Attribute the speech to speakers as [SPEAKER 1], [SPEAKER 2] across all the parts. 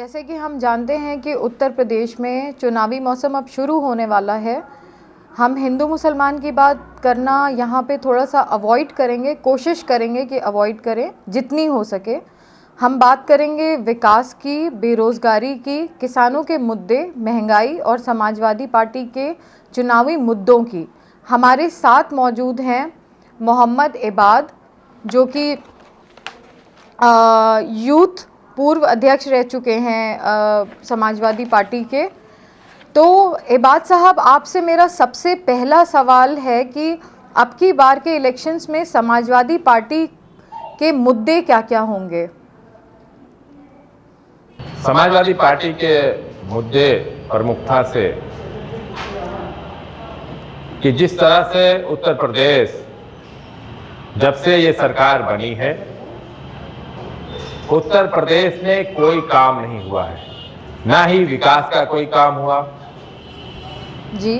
[SPEAKER 1] जैसे कि हम जानते हैं कि उत्तर प्रदेश में चुनावी मौसम अब शुरू होने वाला है। हम हिंदू मुसलमान की बात करना यहाँ पे थोड़ा सा अवॉइड करेंगे, कोशिश करेंगे कि अवॉइड करें जितनी हो सके। हम बात करेंगे विकास की, बेरोज़गारी की, किसानों के मुद्दे, महंगाई और समाजवादी पार्टी के चुनावी मुद्दों की। हमारे साथ मौजूद हैं मोहम्मद इबाद, जो कि यूथ पूर्व अध्यक्ष रह चुके हैं समाजवादी पार्टी के। तो इबाद साहब, आपसे मेरा सबसे पहला सवाल है कि अब की बार के इलेक्शंस में समाजवादी पार्टी के मुद्दे क्या क्या होंगे?
[SPEAKER 2] समाजवादी पार्टी के मुद्दे प्रमुखता से कि जिस तरह से उत्तर प्रदेश जब से ये सरकार बनी है, उत्तर प्रदेश में कोई काम नहीं हुआ है। ना ही विकास का कोई काम हुआ
[SPEAKER 1] जी,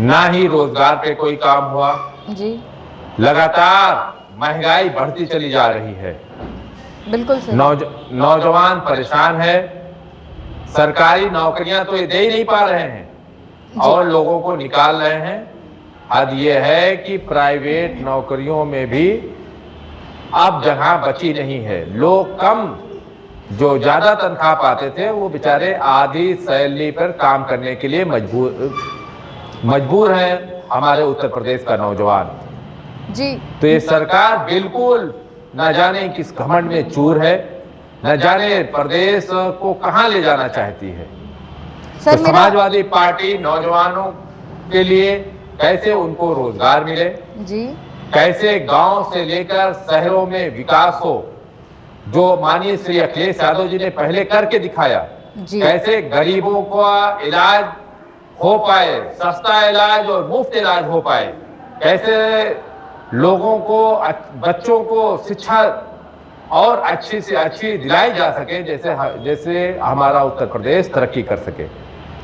[SPEAKER 2] ना ही रोजगार पे कोई काम हुआ
[SPEAKER 1] जी,
[SPEAKER 2] लगातार महंगाई बढ़ती चली जा रही है।
[SPEAKER 1] बिल्कुल सही।
[SPEAKER 2] नौजवान परेशान है। सरकारी नौकरियां तो ये दे ही नहीं पा रहे हैं और लोगों को निकाल रहे हैं। हद ये है कि प्राइवेट नौकरियों में भी अब जगह बची नहीं है। लोग कम, जो ज्यादा तनख्वाह पाते थे, वो बेचारे आधी सैलरी पर काम करने के लिए मजबूर हैं हमारे उत्तर प्रदेश का नौजवान
[SPEAKER 1] जी।
[SPEAKER 2] तो ये सरकार बिल्कुल न जाने किस घमंड में चूर है, न जाने प्रदेश को कहां ले जाना चाहती है।
[SPEAKER 1] सर,
[SPEAKER 2] तो समाजवादी पार्टी नौजवानों के लिए कैसे उनको रोजगार मिले,
[SPEAKER 1] जी,
[SPEAKER 2] कैसे गांव से लेकर शहरों में विकास हो, जो माननीय श्री अखिलेश यादव जी ने पहले करके दिखाया, कैसे गरीबों का इलाज हो पाए, सस्ता इलाज और मुफ्त इलाज हो पाए, कैसे लोगों को, बच्चों को शिक्षा और अच्छी से अच्छी दिलाई जा सके, जैसे हमारा उत्तर प्रदेश तरक्की कर सके।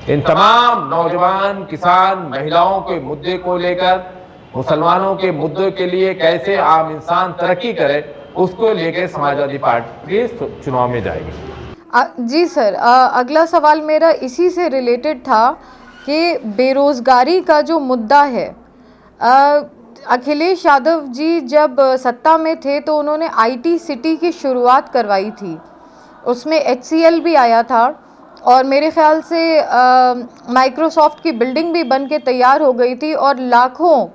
[SPEAKER 2] इन तमाम नौजवान, किसान, महिलाओं के मुद्दे को लेकर, मुसलमानों के मुद्दे के लिए कैसे आम इंसान तरक्की करे, उसको लेकर समाजवादी पार्टी चुनाव में जाएगी।
[SPEAKER 1] जी सर, अगला सवाल मेरा इसी से रिलेटेड था कि बेरोज़गारी का जो मुद्दा है, अखिलेश यादव जी जब सत्ता में थे तो उन्होंने IT सिटी की शुरुआत करवाई थी। उसमें HCL भी आया था और मेरे ख्याल से माइक्रोसॉफ्ट की बिल्डिंग भी बन के तैयार हो गई थी और लाखों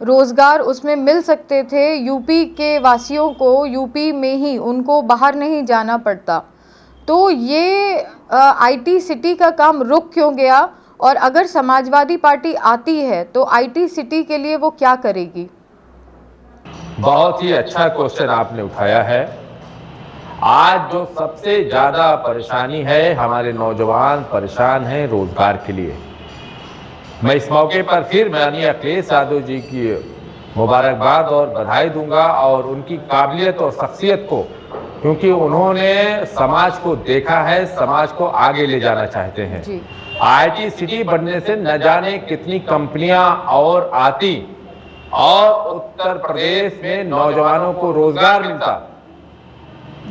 [SPEAKER 1] रोज़गार उसमें मिल सकते थे। यूपी के वासियों को यूपी में ही, उनको बाहर नहीं जाना पड़ता। तो ये IT सिटी का काम रुक क्यों गया, और अगर समाजवादी पार्टी आती है तो IT सिटी के लिए वो क्या करेगी?
[SPEAKER 2] बहुत ही अच्छा क्वेश्चन आपने उठाया है। आज जो सबसे ज्यादा परेशानी है, हमारे नौजवान परेशान हैं रोजगार के लिए। मैं इस मौके पर फिर माननीय अखिलेश यादव जी की मुबारकबाद और बधाई दूंगा और उनकी काबिलियत और शख्सियत को, क्योंकि उन्होंने समाज को देखा है, समाज को आगे ले जाना चाहते हैं। IT सिटी बनने से न जाने कितनी कंपनियां और आती और उत्तर प्रदेश में नौजवानों को रोजगार मिलता,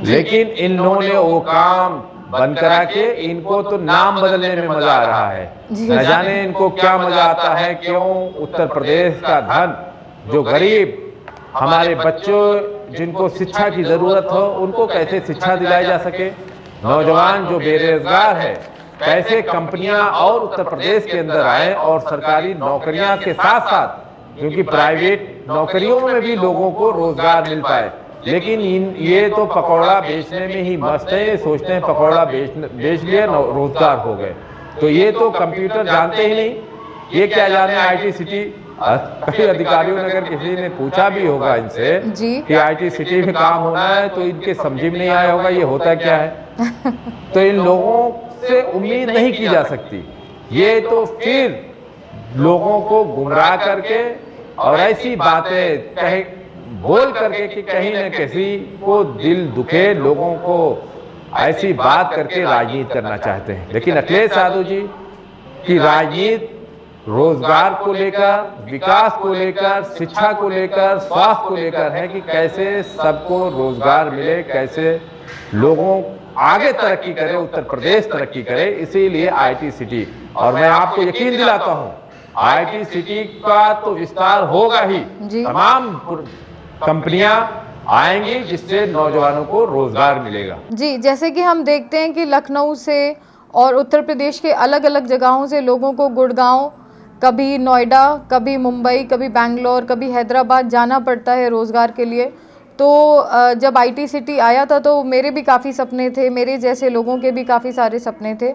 [SPEAKER 2] लेकिन इन लोगों ने वो काम बंद करा के इनको तो नाम बदलने में मजा आ रहा है। न जाने इनको क्या मजा आता है, क्यों उत्तर प्रदेश का धन, जो गरीब हमारे बच्चों जिनको शिक्षा की जरूरत हो, उनको कैसे शिक्षा दिलाई जा सके, नौजवान जो बेरोजगार है कैसे कंपनियां और उत्तर प्रदेश के अंदर आए और सरकारी नौकरियां के साथ साथ, क्योंकि प्राइवेट नौकरियों में भी लोगों को रोजगार मिल पाए। लेकिन ये तो पकौड़ा बेचने में ही मस्त है, सोचते हैं पकौड़ा बेच लिया रोजगार हो गए। तो ये तो कंप्यूटर जानते ही नहीं, ये क्या जाने IT सिटी। कई अधिकारियों ने अगर किसी ने पूछा भी होगा इनसे कि IT सिटी में काम होना है, तो इनके समझ में नहीं आया होगा ये होता क्या है। तो इन लोगों से उम्मीद नहीं की जा सकती। ये तो फिर लोगों को गुमराह करके और ऐसी बातें बोल करके कि कहीं न किसी को दिल दुखे, लोगों को ऐसी बात करके राजनीति करना चाहते हैं। लेकिन अखिलेश यादव जी की राजनीति रोजगार को लेकर, विकास को लेकर, शिक्षा को लेकर, स्वास्थ्य को लेकर है कि कैसे सबको रोजगार मिले, कैसे लोगों आगे तरक्की करे, उत्तर प्रदेश तरक्की करे, इसीलिए आईटी सिटी। और मैं आपको यकीन दिलाता हूं आईटी सिटी का तो विस्तार होगा ही, तमाम कंपनियां आएंगी जिससे नौजवानों को रोजगार मिलेगा।
[SPEAKER 1] जी, जैसे कि हम देखते हैं कि लखनऊ से और उत्तर प्रदेश के अलग अलग जगहों से लोगों को गुड़गांव, कभी नोएडा, कभी मुंबई, कभी बेंगलोर, कभी हैदराबाद जाना पड़ता है रोज़गार के लिए। तो जब आईटी सिटी आया था तो मेरे भी काफ़ी सपने थे, मेरे जैसे लोगों के भी काफ़ी सारे सपने थे।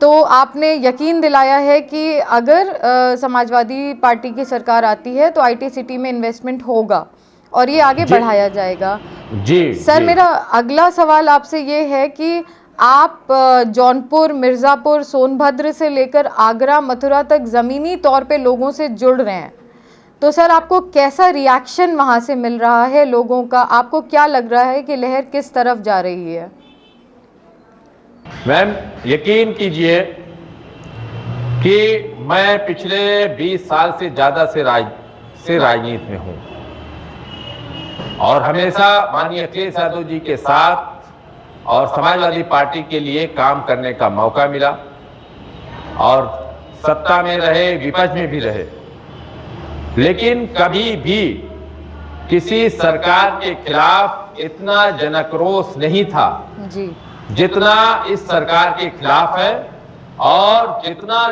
[SPEAKER 1] तो आपने यकीन दिलाया है कि अगर समाजवादी पार्टी की सरकार आती है तो आईटी सिटी में इन्वेस्टमेंट होगा और ये आगे बढ़ाया जाएगा।
[SPEAKER 2] जी
[SPEAKER 1] सर,
[SPEAKER 2] जी।
[SPEAKER 1] मेरा अगला सवाल आपसे ये है कि आप जौनपुर, मिर्ज़ापुर, सोनभद्र से लेकर आगरा, मथुरा तक ज़मीनी तौर पे लोगों से जुड़ रहे हैं, तो सर आपको कैसा रिएक्शन वहाँ से मिल रहा है लोगों का? आपको क्या लग रहा है कि लहर किस तरफ जा रही है?
[SPEAKER 2] मैम, यकीन कीजिए कि मैं पिछले 20 साल से ज़्यादा से राजनीति में हूँ और हमेशा माननीय अखिलेश यादव जी के साथ और समाजवादी पार्टी के लिए काम करने का मौका मिला और सत्ता में रहे, विपक्ष में भी रहे, लेकिन कभी भी किसी सरकार के खिलाफ इतना जनक्रोश नहीं था
[SPEAKER 1] जी,
[SPEAKER 2] जितना इस सरकार के खिलाफ है। और जितना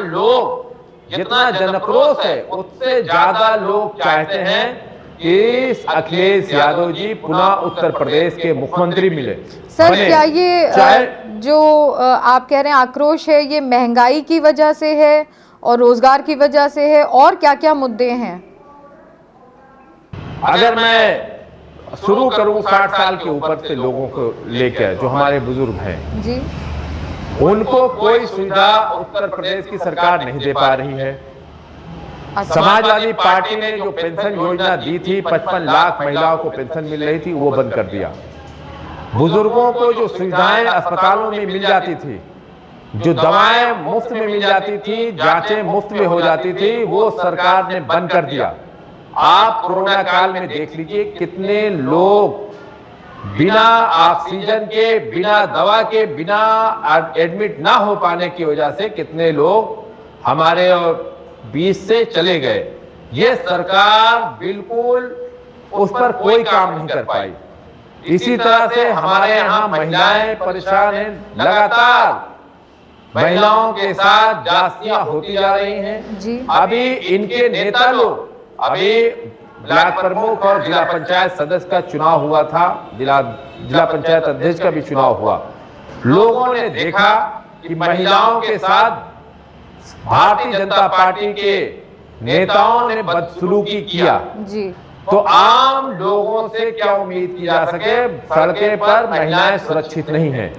[SPEAKER 2] जनक्रोश है उससे ज्यादा लोग चाहते हैं कि अखिलेश यादव जी पुनः उत्तर प्रदेश के मुख्यमंत्री मिले।
[SPEAKER 1] सर क्या ये जो आप कह रहे हैं आक्रोश है, ये महंगाई की वजह से है और रोजगार की वजह से है, और क्या क्या मुद्दे हैं?
[SPEAKER 2] अगर मैं शुरू करूं 60 साल के ऊपर से लोगों को लेकर, जो हमारे बुजुर्ग हैं
[SPEAKER 1] जी,
[SPEAKER 2] उनको कोई सुविधा उत्तर प्रदेश की सरकार नहीं दे पा रही है। समाजवादी पार्टी ने जो पेंशन योजना दी थी, 55 लाख महिलाओं को पेंशन मिल रही थी, वो बंद कर दिया। बुजुर्गों को जो सुविधाएं अस्पतालों में मिल जाती थी, जो दवाएं मुफ्त में मिल जाती थी, जांचें मुफ्त में हो जाती थी, वो सरकार ने बंद कर दिया। आप कोरोना काल में देख लीजिए कितने लोग बिना ऑक्सीजन के, बिना दवा के, बिना एडमिट ना हो पाने की वजह से कितने लोग हमारे बीच से चले गए। ये सरकार बिल्कुल उस पर कोई काम नहीं कर पाई। इसी तरह से हमारे यहाँ महिलाएं परेशान हैं, लगातार महिलाओं के साथ जातियां होती जा रही हैं।
[SPEAKER 1] जी,
[SPEAKER 2] अभी इनके नेता लोग, अभी ब्लॉक प्रमुख और जिला पंचायत सदस्य का चुनाव हुआ था, जिला पंचायत अध्यक्ष का भी चुनाव हुआ। लोगों ने देखा कि महिलाओं के साथ भारतीय जनता पार्टी के नेताओं ने बदसलूकी किया।
[SPEAKER 1] जी,
[SPEAKER 2] तो आम लोगों से क्या उम्मीद की जा सके? सड़कें पर महिलाएं सुरक्षित नहीं हैं।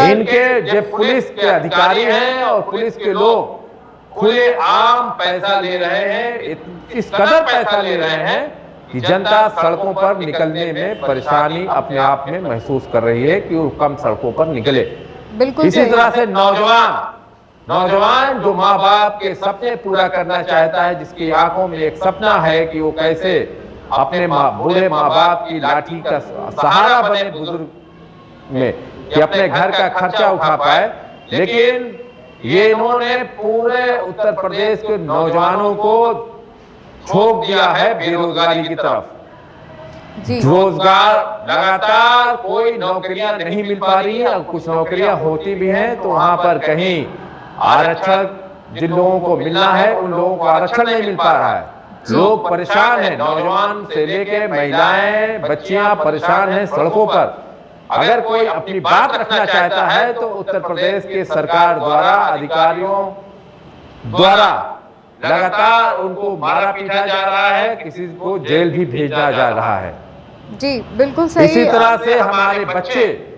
[SPEAKER 2] इनके जो पुलिस के अधिकारी हैं और पुलिस के लोग खुले आम पैसा ले रहे हैं, इस कदर पैसा ले रहे हैं कि जनता सड़कों पर निकलने में परेशानी अपने आप में महसूस कर रही है कि वो कम सड़कों पर निकले।
[SPEAKER 1] बिल्कुल।
[SPEAKER 2] इसी तरह से नौजवान जो माँ बाप के सपने पूरा करना चाहता है, जिसकी आंखों में एक सपना है कि वो कैसे अपने बूढ़े माँ बाप की लाठी का सहारा बने बुजुर्ग में, कि अपने घर का खर्चा उठा पाए, लेकिन ये इन्होंने पूरे उत्तर प्रदेश के नौजवानों को छोड़ दिया है बेरोजगारी की तरफ।
[SPEAKER 1] जी,
[SPEAKER 2] रोजगार लगातार कोई नौकरियां नहीं मिल पा रही है, कुछ नौकरियां होती भी हैं तो वहां पर कहीं आरक्षण जिन लोगों को मिलना है उन लोगों को आरक्षण नहीं मिल पा रहा है। लोग परेशान हैं, नौजवान से लेके महिलाएं, बच्चियां परेशान हैं सड़कों पर। अगर कोई अपनी बात रखना चाहता है तो उत्तर प्रदेश के सरकार द्वारा, अधिकारियों द्वारा लगातार उनको मारा पीटा जा रहा है, किसी को जेल भी भेजा जा रहा है।
[SPEAKER 1] जी, बिल्कुल सही।
[SPEAKER 2] इसी तरह से हमारे बच्चे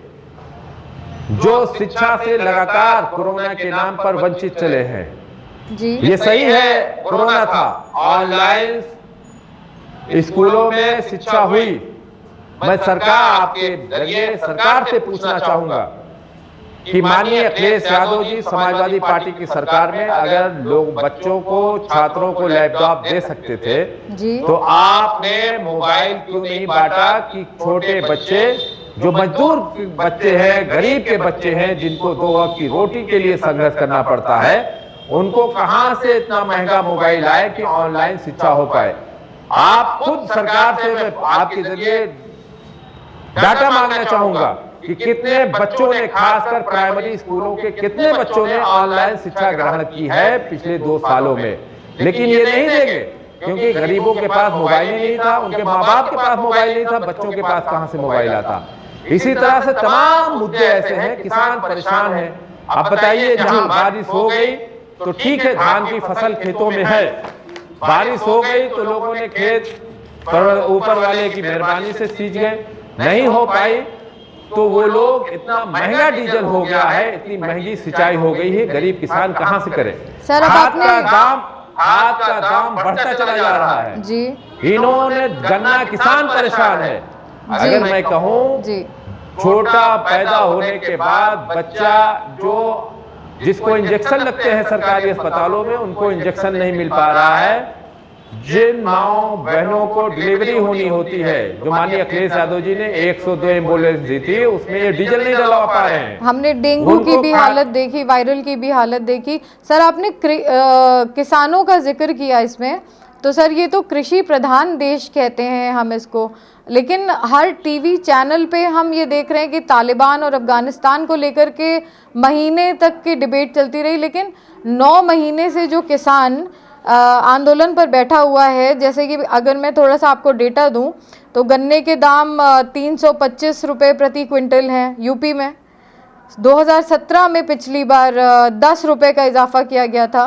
[SPEAKER 2] जो शिक्षा से लगातार कोरोना के नाम पर वंचित चले हैं।
[SPEAKER 1] जी,
[SPEAKER 2] ये सही है, कोरोना था, ऑनलाइन स्कूलों में शिक्षा हुई। मैं सरकार, आपके जरिए सरकार से पूछना चाहूंगा कि माननीय अखिलेश यादव जी समाजवादी पार्टी की सरकार में अगर लोग बच्चों को, छात्रों को लैपटॉप दे सकते थे
[SPEAKER 1] जी,
[SPEAKER 2] तो आपने मोबाइल क्यों नहीं बांटा कि छोटे बच्चे जो मजदूर बच्चे हैं, गरीब के बच्चे हैं, जिनको 2 वक्त की रोटी के लिए संघर्ष करना पड़ता है, उनको कहां से इतना महंगा मोबाइल आए कि ऑनलाइन शिक्षा हो पाए। आप खुद सरकार से मैं आपके जरिए डाटा मांगना चाहूंगा कि कितने बच्चों ने, खासकर प्राइमरी स्कूलों के कितने बच्चों ने ऑनलाइन शिक्षा ग्रहण की है पिछले 2 सालों में। लेकिन ये नहीं देंगे क्योंकि गरीबों के पास मोबाइल ही नहीं था, उनके माँ बाप के पास मोबाइल नहीं था, बच्चों के पास कहां से मोबाइल आता। इसी तरह से तमाम मुद्दे ऐसे हैं, किसान परेशान है। अब बताइए, जहां बारिश हो गई तो ठीक है, धान की फसल खेतों में है, बारिश हो गई तो लोगों ने खेत पर ऊपर वाले की मेहरबानी से सींच गए, नहीं हो पाई तो वो लोग, इतना महंगा डीजल हो गया है, इतनी महंगी सिंचाई हो गई है, गरीब किसान कहां से करे।
[SPEAKER 1] सर, अब
[SPEAKER 2] खाद का दाम बढ़ता चला जा रहा है
[SPEAKER 1] जी।
[SPEAKER 2] इन्होंने, गन्ना किसान परेशान है। अगर मैं कहूं,
[SPEAKER 1] जी,
[SPEAKER 2] छोटा पैदा होने के बाद बच्चा जिसको इंजेक्शन लगते हैं सरकारी अस्पतालों में, उनको इंजेक्शन नहीं मिल पा रहा है। जिन माओ बहनों को डिलीवरी होनी होती है, जो माननीय अखिलेश यादव जी ने 102 एम्बुलेंस दी थी, उसमें ये डीजल नहीं डलवा पा रहे हैं।
[SPEAKER 1] हमने डेंगू की भी हालत देखी, वायरल की भी हालत देखी। सर, आपने किसानों का जिक्र किया इसमें, तो सर ये तो कृषि प्रधान देश कहते हैं हम इसको, लेकिन हर टीवी चैनल पे हम ये देख रहे हैं कि तालिबान और अफगानिस्तान को लेकर के महीने तक की डिबेट चलती रही, लेकिन 9 महीने से जो किसान आंदोलन पर बैठा हुआ है, जैसे कि अगर मैं थोड़ा सा आपको डेटा दूं तो गन्ने के दाम 325 रुपये प्रति क्विंटल हैं यूपी में। 2017 में पिछली बार 10 रुपये का इजाफा किया गया था।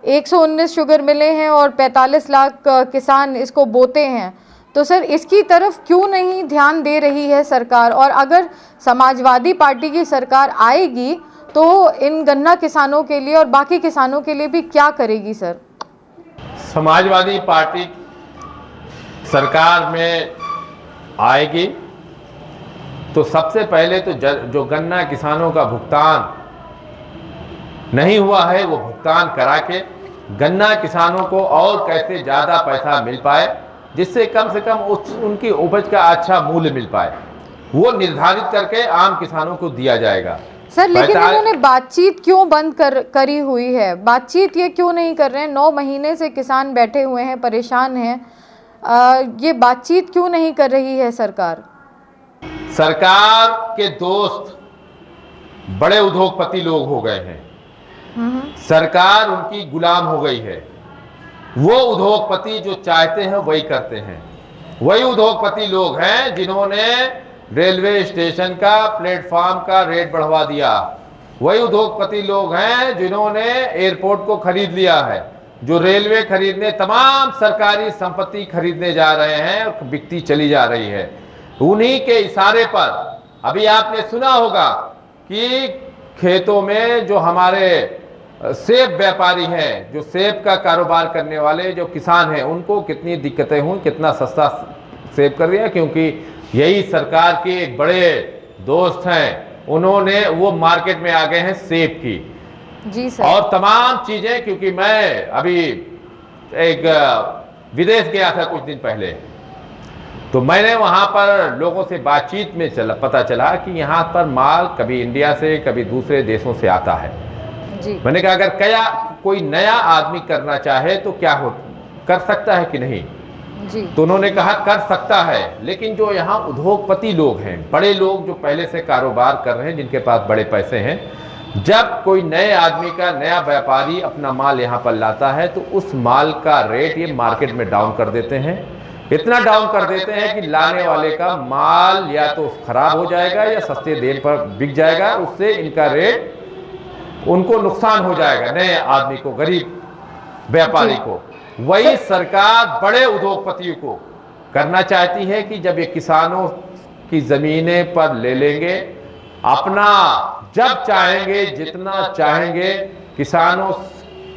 [SPEAKER 1] 119 शुगर मिले हैं और 45 लाख किसान इसको बोते हैं। तो सर, इसकी तरफ क्यों नहीं ध्यान दे रही है सरकार? और अगर समाजवादी पार्टी की सरकार आएगी तो इन गन्ना किसानों के लिए और बाकी किसानों के लिए भी क्या करेगी सर?
[SPEAKER 2] समाजवादी पार्टी सरकार में आएगी तो सबसे पहले तो जो गन्ना किसानों का भुगतान नहीं हुआ है, वो भुगतान करा के गन्ना किसानों को और कैसे ज़्यादा पैसा मिल पाए, जिससे कम से कम उनकी उपज का अच्छा मूल्य मिल पाए, वो निर्धारित करके आम किसानों को दिया जाएगा।
[SPEAKER 1] सर, लेकिन इन्होंने बातचीत क्यों बंद करी हुई है? बातचीत ये क्यों नहीं कर रहे हैं? 9 महीने से किसान बैठे हुए हैं, परेशान हैं, ये बातचीत क्यों नहीं कर रही है सरकार?
[SPEAKER 2] सरकार के दोस्त बड़े उद्योगपति लोग हो गए हैं, सरकार उनकी गुलाम हो गई है। वो उद्योगपति जो चाहते हैं वही करते हैं। वही उद्योगपति लोग हैं जिन्होंने रेलवे स्टेशन का, प्लेटफॉर्म का रेट बढ़वा दिया। वही उद्योगपति लोग हैं जिन्होंने एयरपोर्ट को खरीद लिया है, जो रेलवे खरीदने, तमाम सरकारी संपत्ति खरीदने जा रहे हैं और बिकती चली जा रही है। उन्हीं के इशारे पर अभी आपने सुना होगा कि खेतों में जो हमारे सेब व्यापारी हैं, जो सेब का कारोबार करने वाले जो किसान हैं, उनको कितनी दिक्कतें हुई, कितना सस्ता सेब कर दिया, क्योंकि यही सरकार के एक बड़े दोस्त हैं, उन्होंने वो मार्केट में आ गए हैं सेब की।
[SPEAKER 1] जी सर।
[SPEAKER 2] और तमाम चीजें, क्योंकि मैं अभी एक विदेश गया था कुछ दिन पहले, तो मैंने वहां पर लोगों से बातचीत में पता चला कि यहाँ पर माल कभी इंडिया से, कभी दूसरे देशों से आता है।
[SPEAKER 1] जी।
[SPEAKER 2] मैंने कहा अगर कोई नया आदमी करना चाहे तो क्या कर सकता है कि नहीं?
[SPEAKER 1] जी।
[SPEAKER 2] तो उन्होंने कहा कर सकता है, लेकिन जो यहाँ उद्योगपति लोग हैं, बड़े लोग जो पहले से कारोबार कर रहे हैं, जिनके पास बड़े पैसे हैं, जब कोई नए आदमी का, नया व्यापारी अपना माल यहाँ पर लाता है तो उस माल का रेट ये मार्केट में डाउन कर देते हैं। इतना डाउन कर देते हैं कि लाने वाले का माल या तो खराब हो जाएगा या सस्ते देर पर बिक जाएगा, उससे इनका रेट, उनको नुकसान हो जाएगा, नए आदमी को, गरीब व्यापारी को। वही सरकार बड़े उद्योगपतियों को करना चाहती है कि जब ये किसानों की जमीनें पर ले लेंगे, अपना जब चाहेंगे, जितना चाहेंगे, किसानों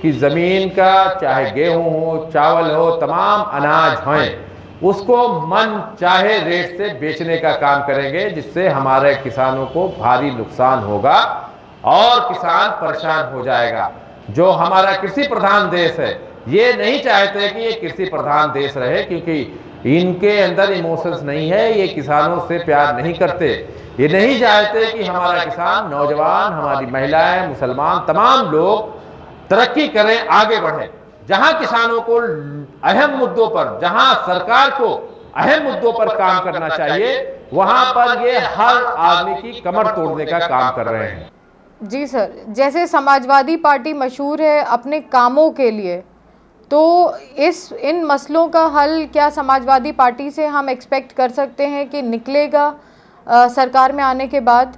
[SPEAKER 2] की जमीन का, चाहे गेहूं हो, चावल हो, तमाम अनाज हैं, उसको मन चाहे रेट से बेचने का काम करेंगे, जिससे हमारे किसानों को भारी नुकसान होगा और किसान परेशान हो जाएगा। जो हमारा कृषि प्रधान देश है, ये नहीं चाहते कि ये कृषि प्रधान देश रहे, क्योंकि इनके अंदर इमोशंस नहीं है, ये किसानों से प्यार नहीं करते, ये नहीं चाहते कि हमारा किसान, नौजवान, हमारी महिलाएं, मुसलमान, तमाम लोग तरक्की करें, आगे बढ़े। जहां किसानों को अहम मुद्दों पर, जहां सरकार को अहम मुद्दों पर काम करना चाहिए, वहां पर ये हर आदमी की कमर तोड़ने का काम कर रहे हैं।
[SPEAKER 1] जी सर, जैसे समाजवादी पार्टी मशहूर है अपने कामों के लिए, तो इन मसलों का हल क्या समाजवादी पार्टी से हम एक्सपेक्ट कर सकते हैं कि निकलेगा सरकार में आने के बाद,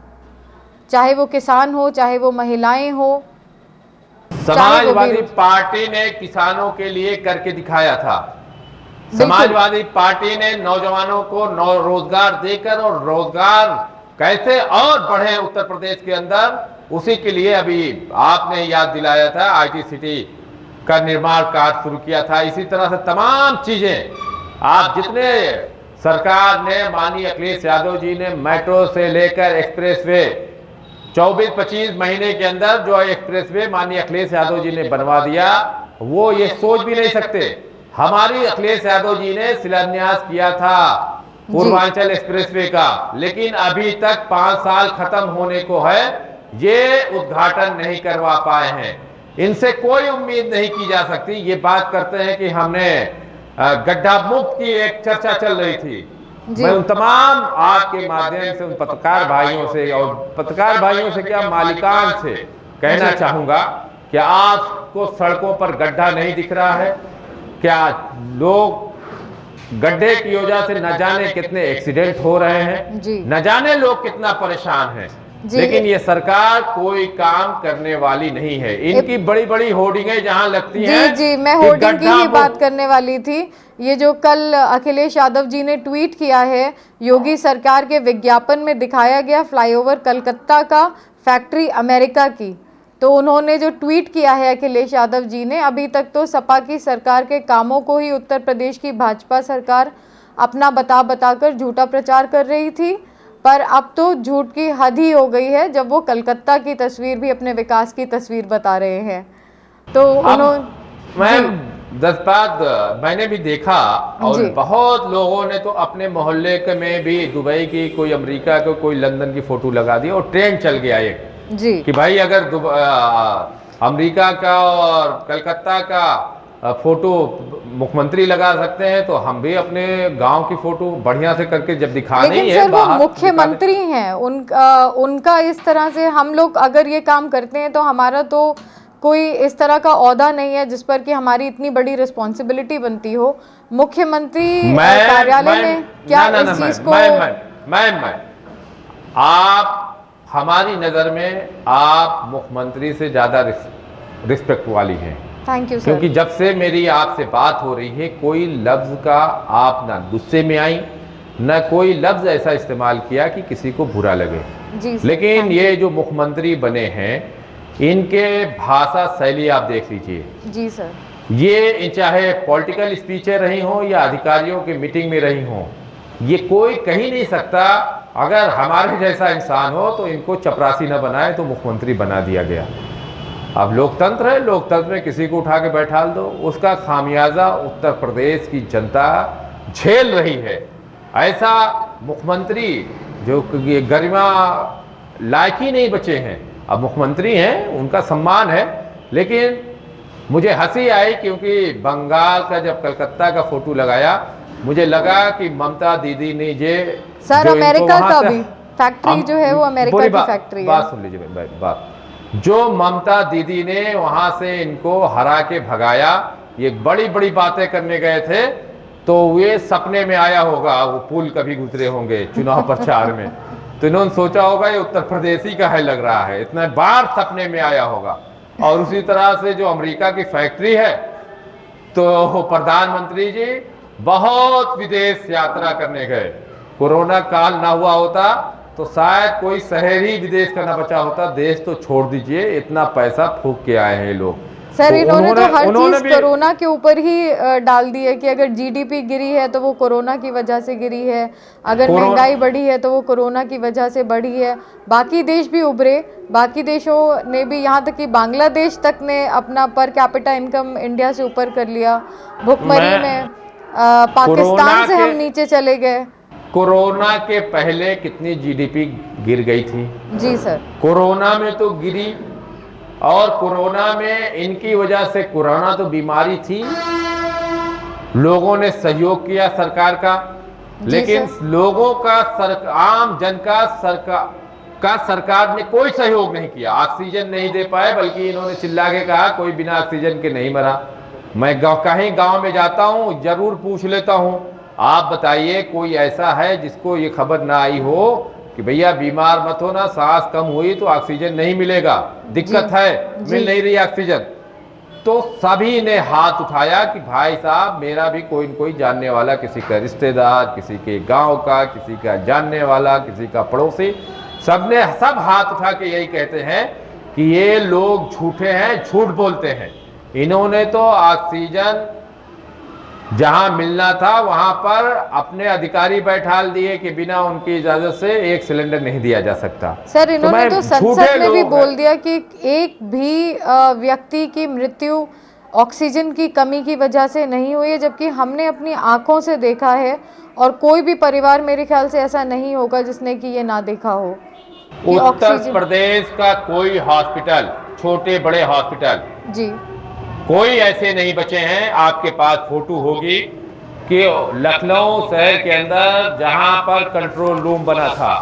[SPEAKER 1] चाहे वो किसान हो, चाहे वो महिलाएं हो?
[SPEAKER 2] समाजवादी पार्टी ने किसानों के लिए करके दिखाया था। समाजवादी पार्टी ने नौजवानों को रोजगार देकर, और रोजगार कैसे और बढ़े उत्तर प्रदेश के अंदर, उसी के लिए अभी आपने याद दिलाया था, आईटी सिटी का निर्माण कार्य शुरू किया था। इसी तरह से तमाम चीजें आप जितने सरकार ने, माननीय अखिलेश यादव जी ने मेट्रो से लेकर एक्सप्रेसवे 24-25 महीने के अंदर जो एक्सप्रेसवे माननीय अखिलेश यादव जी ने बनवा दिया, वो ये सोच भी नहीं सकते। हमारी अखिलेश यादव जी ने शिलान्यास किया था पूर्वांचल एक्सप्रेसवे का, लेकिन अभी तक 5 साल खत्म होने को है, ये उद्घाटन नहीं करवा पाए हैं। इनसे कोई उम्मीद नहीं की जा सकती। ये बात करते हैं कि हमने गड्ढा मुक्त की एक चर्चा चल रही थी। मैं उन तमाम आपके माध्यम से उन पत्रकार भाइयों से, और पत्रकार भाइयों से क्या, मालिकान से कहना चाहूंगा कि आपको सड़कों पर गड्ढा नहीं दिख रहा है क्या? लोग गड्ढे की वजह से न जाने कितने एक्सीडेंट हो रहे हैं, न जाने लोग कितना परेशान हैं, लेकिन ये सरकार कोई काम करने वाली नहीं है। इनकी बड़ी बड़ी होर्डिंगें जहां लगती हैं।
[SPEAKER 1] जी, मैं होर्डिंग की ही बात करने वाली थी। ये जो कल अखिलेश यादव जी ने ट्वीट किया है, योगी सरकार के विज्ञापन में दिखाया गया फ्लाईओवर कलकत्ता का, फैक्ट्री अमेरिका की। तो उन्होंने जो ट्वीट किया है अखिलेश यादव जी ने, अभी तक तो सपा की सरकार के कामों को ही उत्तर प्रदेश की भाजपा सरकार अपना बताकर झूठा प्रचार कर रही थी, पर अब तो झूठ की हद ही हो गई है जब वो कलकत्ता की तस्वीर भी अपने विकास की तस्वीर बता रहे हैं। तो उन्होंने
[SPEAKER 2] मैंने भी देखा, और बहुत लोगों ने तो अपने मोहल्ले के में भी दुबई की, कोई अमेरिका की, कोई लंदन की फोटो लगा दी, और ट्रेंड चल गया एक जी कि भाई अगर अमेरिका का और कलकत्ता का फोटो मुख्यमंत्री लगा सकते हैं, तो हम भी अपने गांव की फोटो बढ़िया से करके जब दिखाने ही है।
[SPEAKER 1] वो मुख्यमंत्री हैं, उनका इस तरह से हम लोग अगर ये काम करते हैं तो हमारा तो कोई इस तरह का औहदा नहीं है जिस पर कि हमारी इतनी बड़ी रिस्पॉन्सिबिलिटी बनती हो। मुख्यमंत्री कार्यालय में क्या इस चीज को
[SPEAKER 2] आप, हमारी नजर में आप मुख्यमंत्री से ज्यादा रिस्पेक्ट वाली हैं।
[SPEAKER 1] Thank you sir.
[SPEAKER 2] क्योंकि जब से मेरी आपसे बात हो रही है, कोई लफ्ज का आप ना गुस्से में आई, न कोई लफ्ज ऐसा इस्तेमाल किया कि किसी को बुरा लगे जी। लेकिन ये जो मुख्यमंत्री बने हैं, इनके भाषा शैली आप देख लीजिए
[SPEAKER 1] जी सर।
[SPEAKER 2] ये चाहे पॉलिटिकल स्पीचें रही हों या अधिकारियों की मीटिंग में रही हों, ये कोई कह ही नहीं सकता अगर हमारे जैसा इंसान हो तो इनको चपरासी न बनाए तो मुख्यमंत्री बना दिया गया। अब लोकतंत्र है, लोकतंत्र में किसी को उठा के बैठा दो, उसका खामियाजा उत्तर प्रदेश की जनता झेल रही है। ऐसा मुख्यमंत्री जो गरिमा लायक ही नहीं बचे हैं, अब मुख्यमंत्री हैं, उनका सम्मान है। लेकिन मुझे हंसी आई क्योंकि बंगाल का जब कलकत्ता का फोटो लगाया, मुझे लगा कि ममता दीदी ने
[SPEAKER 1] सर अमेरिका का भी फैक्ट्री जो है वो अमेरिका की फैक्ट्री है।
[SPEAKER 2] बात सुन लीजिए बात, जो ममता दीदी ने वहां से इनको हरा के भगाया, ये बड़ी बड़ी बातें करने गए थे, तो ये सपने में आया होगा, वो पुल कभी गुजरे होंगे चुनाव प्रचार में, तो इन्होंने सोचा होगा ये उत्तर प्रदेशी का है लग रहा है, इतने बार सपने में आया होगा। और उसी तरह से जो अमेरिका की फैक्ट्री है, तो प्रधानमंत्री जी बहुत विदेश यात्रा करने गए, कोरोना काल ना हुआ होता तो शायद कोई शहर ही विदेश का ना बचा होता, देश तो छोड़ दीजिए, इतना पैसा फूंक के आए हैं लोग।
[SPEAKER 1] सर तो इन्होंने तो हर चीज कोरोना के ऊपर ही डाल दी है कि अगर जीडीपी गिरी है तो वो कोरोना की वजह से गिरी है, अगर महंगाई बढ़ी है तो वो कोरोना की वजह से बढ़ी है। बाकी देश भी उभरे, बाकी देशों ने भी, यहाँ तक कि बांग्लादेश तक ने अपना पर कैपिटा इनकम इंडिया से ऊपर कर लिया। भुखमरी में पाकिस्तान से हम नीचे चले गए।
[SPEAKER 2] कोरोना के पहले कितनी जीडीपी गिर गई थी?
[SPEAKER 1] जी सर।
[SPEAKER 2] कोरोना में तो गिरी, और कोरोना में इनकी वजह से, कोरोना तो बीमारी थी, लोगों ने सहयोग किया सरकार का, लेकिन लोगों का आम जन का सरकार ने कोई सहयोग नहीं किया। ऑक्सीजन नहीं दे पाए, बल्कि इन्होंने चिल्ला के कहा कोई बिना ऑक्सीजन के नहीं मरा। मैं कहीं गांव में जाता हूं, जरूर पूछ लेता हूं, आप बताइए कोई ऐसा है जिसको ये खबर ना आई हो कि भैया बीमार मत हो ना, सांस कम हुई तो ऑक्सीजन नहीं मिलेगा, दिक्कत है, मिल नहीं रही ऑक्सीजन। तो सभी ने हाथ उठाया कि भाई साहब मेरा भी कोई न कोई जानने वाला, किसी का रिश्तेदार, किसी के गांव का, किसी का जानने वाला, किसी का पड़ोसी, सब हाथ उठा के यही कहते हैं कि ये लोग झूठे हैं, झूठ बोलते हैं। इन्होंने तो ऑक्सीजन जहां मिलना था वहां पर अपने अधिकारी बैठाल दिए कि बिना उनकी इजाजत से एक सिलेंडर नहीं दिया जा सकता।
[SPEAKER 1] सर इन्होंने तो संसद में भी बोल दिया कि एक भी व्यक्ति की मृत्यु ऑक्सीजन की कमी की वजह से नहीं हुई है, जबकि हमने अपनी आंखों से देखा है और कोई भी परिवार मेरे ख्याल से ऐसा नहीं होगा जिसने कि ये ना देखा हो।
[SPEAKER 2] उत्तर प्रदेश का कोई हॉस्पिटल, छोटे बड़े हॉस्पिटल
[SPEAKER 1] जी,
[SPEAKER 2] कोई ऐसे नहीं बचे हैं। आपके पास फोटो होगी कि लखनऊ शहर के अंदर जहां पर कंट्रोल रूम बना था,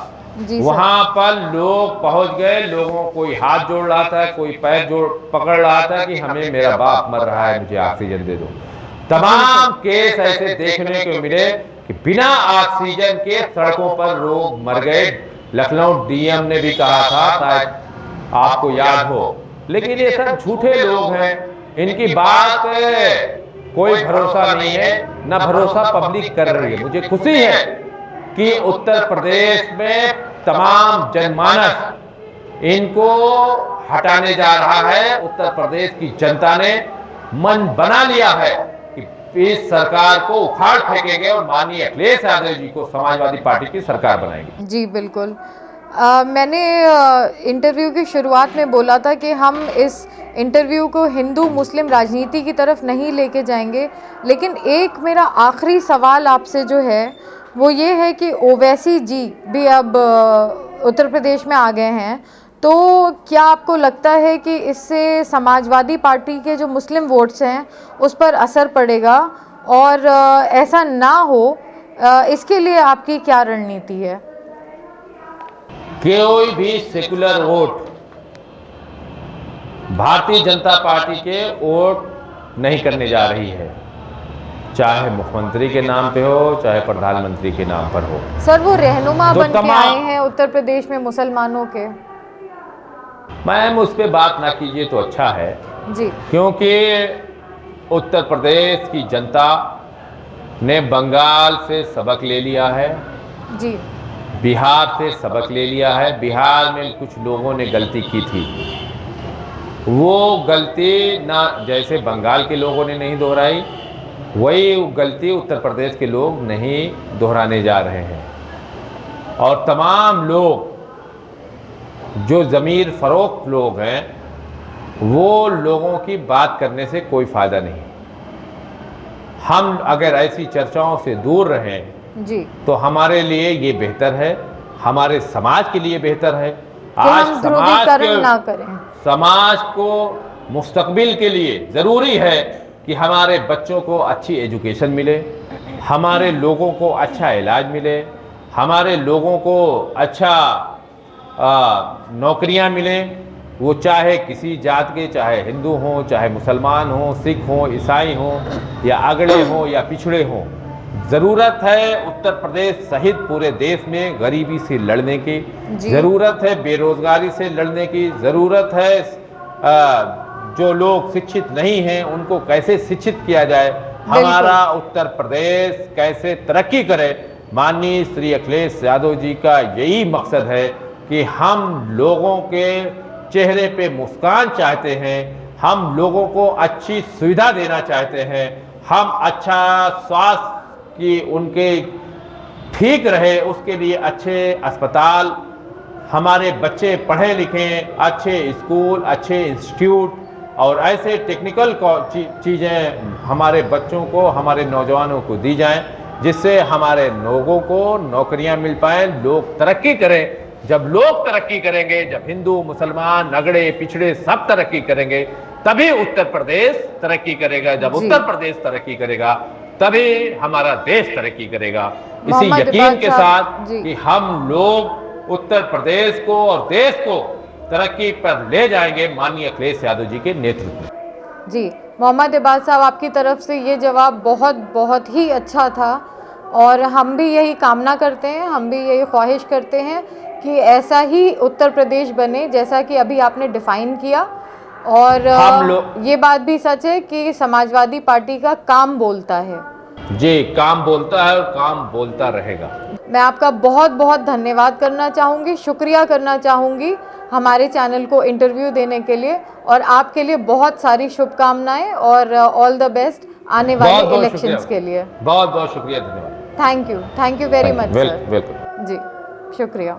[SPEAKER 2] वहां पर लोग पहुंच गए, लोगों कोई हाथ जोड़ रहा था, कोई पैर पकड़ रहा था कि हमें, मेरा बाप मर रहा है, मुझे ऑक्सीजन दे दो। तमाम केस ऐसे देखने को मिले कि बिना ऑक्सीजन के सड़कों पर लोग मर गए। लखनऊ डीएम ने भी कहा था, शायद आपको याद हो, लेकिन ये सब झूठे लोग हैं, इनकी बात कोई भरोसा नहीं है, ना भरोसा पब्लिक कर रही है। मुझे खुशी है कि उत्तर प्रदेश में तमाम जनमानस इनको हटाने जा रहा है। उत्तर प्रदेश की जनता ने मन बना लिया है कि इस सरकार को उखाड़ फेंकेंगे और माननीय अखिलेश यादव जी को समाजवादी पार्टी की सरकार बनाएंगे।
[SPEAKER 1] जी बिल्कुल। मैंने इंटरव्यू की शुरुआत में बोला था कि हम इस इंटरव्यू को हिंदू मुस्लिम राजनीति की तरफ नहीं लेके जाएंगे, लेकिन एक मेरा आखिरी सवाल आपसे जो है वो ये है कि ओवैसी जी भी अब उत्तर प्रदेश में आ गए हैं, तो क्या आपको लगता है कि इससे समाजवादी पार्टी के जो मुस्लिम वोट्स हैं उस पर असर पड़ेगा, और ऐसा ना हो इसके लिए आपकी क्या रणनीति है?
[SPEAKER 2] कोई भी secular vote Bharatiya Janata party के वोट नहीं करने जा रही है, चाहे मुख्यमंत्री के नाम पे हो, चाहे प्रधानमंत्री के नाम पर हो।
[SPEAKER 1] सर वो रहनुमा बन के आए हैं उत्तर प्रदेश में मुसलमानों के।
[SPEAKER 2] मैम उस पर बात ना कीजिए तो अच्छा है
[SPEAKER 1] जी,
[SPEAKER 2] क्योंकि उत्तर प्रदेश की जनता ने बंगाल से सबक ले लिया है
[SPEAKER 1] जी,
[SPEAKER 2] बिहार से सबक ले लिया है। बिहार में कुछ लोगों ने गलती की थी, वो गलती ना जैसे बंगाल के लोगों ने नहीं दोहराई, वही गलती उत्तर प्रदेश के लोग नहीं दोहराने जा रहे हैं। और तमाम लोग जो ज़मीर फरोख्त लोग हैं, वो लोगों की बात करने से कोई फ़ायदा नहीं। हम अगर ऐसी चर्चाओं से दूर रहें
[SPEAKER 1] जी,
[SPEAKER 2] तो हमारे लिए ये बेहतर है, हमारे समाज के लिए बेहतर है।
[SPEAKER 1] आज
[SPEAKER 2] समाज को मुस्तकबिल के लिए ज़रूरी है कि हमारे बच्चों को अच्छी एजुकेशन मिले, हमारे लोगों को अच्छा इलाज मिले, हमारे लोगों को अच्छा नौकरियां मिलें, वो चाहे किसी जात के, चाहे हिंदू हों, चाहे मुसलमान हों, सिख हों, ईसाई हों, या अगड़े हों या पिछड़े हों। ज़रूरत है उत्तर प्रदेश सहित पूरे देश में गरीबी से लड़ने की, ज़रूरत है बेरोज़गारी से लड़ने की, ज़रूरत है जो लोग शिक्षित नहीं हैं उनको कैसे शिक्षित किया जाए, हमारा उत्तर प्रदेश कैसे तरक्की करे। माननीय श्री अखिलेश यादव जी का यही मकसद है कि हम लोगों के चेहरे पे मुस्कान चाहते हैं, हम लोगों को अच्छी सुविधा देना चाहते हैं, हम अच्छा स्वास्थ्य की उनके ठीक रहे उसके लिए अच्छे अस्पताल, हमारे बच्चे पढ़े लिखें, अच्छे स्कूल, अच्छे इंस्टीट्यूट, और ऐसे टेक्निकल चीज़ें हमारे बच्चों को, हमारे नौजवानों को दी जाएं, जिससे हमारे लोगों को नौकरियां मिल पाएं, लोग तरक्की करें। जब लोग तरक्की करेंगे, जब हिंदू, मुसलमान, नगड़े, पिछड़े सब तरक्की करेंगे, तभी उत्तर प्रदेश तरक्की करेगा। जब
[SPEAKER 1] जी।
[SPEAKER 2] उत्तर प्रदेश तरक्की करेगा, तभी हमारा देश तरक्की करेगा। इसी
[SPEAKER 1] मोहम्मद
[SPEAKER 2] यकीन
[SPEAKER 1] इकबाल
[SPEAKER 2] के
[SPEAKER 1] साहब,
[SPEAKER 2] साथ
[SPEAKER 1] जी।
[SPEAKER 2] कि हम लोग उत्तर प्रदेश को और देश को तरक्की पर ले जाएंगे माननीय अखिलेश यादव जी के नेतृत्व में।
[SPEAKER 1] जी, मोहम्मद इकबाल साहब, आपकी तरफ से ये जवाब बहुत ही अच्छा था और हम भी यही कामना करते हैं, हम भी यही ख्वाहिश करते हैं कि ऐसा ही उत्तर प्रदेश बने जैसा कि अभी आपने डिफ़ाइन किया। और
[SPEAKER 2] हम लोग,
[SPEAKER 1] ये बात भी सच है कि समाजवादी पार्टी का काम बोलता है।
[SPEAKER 2] जी, काम बोलता है और काम बोलता रहेगा।
[SPEAKER 1] मैं आपका बहुत धन्यवाद करना चाहूँगी, शुक्रिया करना चाहूँगी हमारे चैनल को इंटरव्यू देने के लिए, और आपके लिए बहुत सारी शुभकामनाएं और ऑल द बेस्ट आने वाले इलेक्शंस के लिए।
[SPEAKER 2] बहुत शुक्रिया, धन्यवाद।
[SPEAKER 1] Thank you very much sir.
[SPEAKER 2] Welcome.
[SPEAKER 1] जी, शुक्रिया।